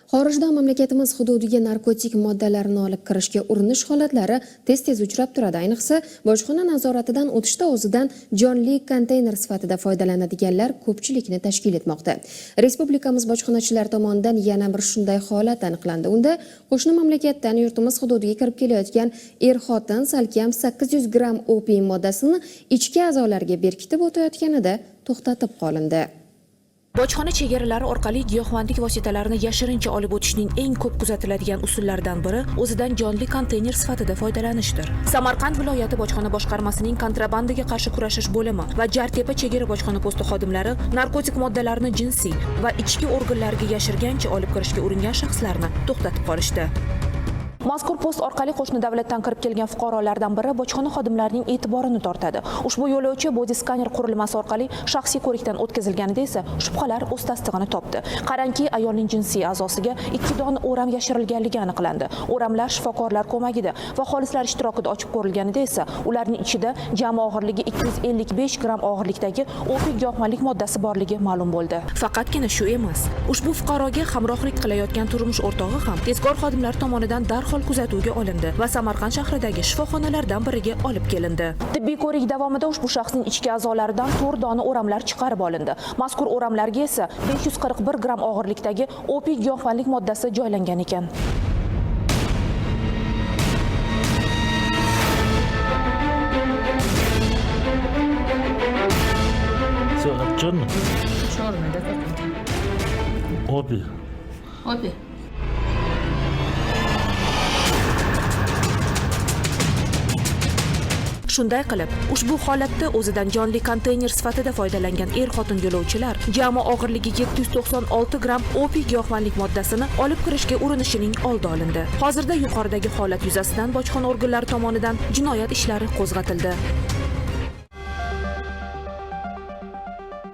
Xorijdan mamlakatimiz hududiga narkotik moddalarni olib kirishga urinish holatlari tez-tez uchrab turadi. Ayniqsa, bojxona nazoratidan o'tishda o'zidan jonli konteyner sifatida foydalanadiganlar ko'pchilikni tashkil etmoqda. Respublikamiz bojxonachilari tomonidan yana bir shunday holat aniqlandi. Unda qo'shni mamlakatdan yurtimiz hududiga kirib kelayotgan er-xotin salkam 800 gram opiy moddasini ichki a'zolarga berkitib o'tayotganida to'xtatib qolindi. Bojxona chegaralari orqali giyohvandlik vositalarini yashirincha olib o'tishning eng ko'p kuzatiladigan usullaridan biri o'zidan jonli konteyner sifatida foydalanishdir. Samarqand viloyati bojxona boshqarmasining kontrabandaga qarshi kurashish bo'limi va Jartepa chegara bojxona posti xodimlari narkotik moddalarni jinsiy va ichki organlarga yashirgancha olib kirishga uringan shaxslarni to'xtatib qolishdi. Mazkur post orqali qo'shni davlatdan kirib kelgan fuqarolardan biri bojxona xodimlarining e'tiborini tortadi. Ushbu yo'lovchi body skaner qurilmasi orqali shaxsiy ko'rikdan o'tkazilganida esa shubhalar o'z tasdig'ini topdi. Qarangki, ayolning jinsiy a'zosiga 2 dona o'ram yashirilganligi aniqlandi. O'ramlar shifokorlar ko'magida va xolislar ishtirokida ochib ko'rilganida esa ularning ichida jami og'irligi 255 gram og'irlikdagi opiy giyohvandlik moddasi borligi ma'lum bo'ldi. Faqatgina shu emas. Ushbu fuqaroga hamrohlik qilayotgan turmush o'rtog'i ham tezkor xodimlar tomonidan darhol kuzatuvga olindi va Samarqand shahridagi shifoxonalardan biriga olib kelindi. Tibbiy ko'rik davomida ushbu shaxsning ichki a'zolaridan 4 dona o'ramlar chiqarib olindi. Mazkur o'ramlarga esa 541 gram og'irlikdagi opiy giyohvandlik moddasi joylangan ekan. So'ratganmi? Chormada qildim. Opiy. Opiy. Shunday qilib, ushbu holatda o'zidan jonli konteyner sifatida foydalangan er-xotin yo'lovchilar jami og'irligi 796 gram opiy giyohvandlik moddasini olib kirishga urinishining oldi olindi. Hozirda yuqoridagi holat yuzasidan bojxona organlari tomonidan jinoyat ishlari qo'zg'atildi.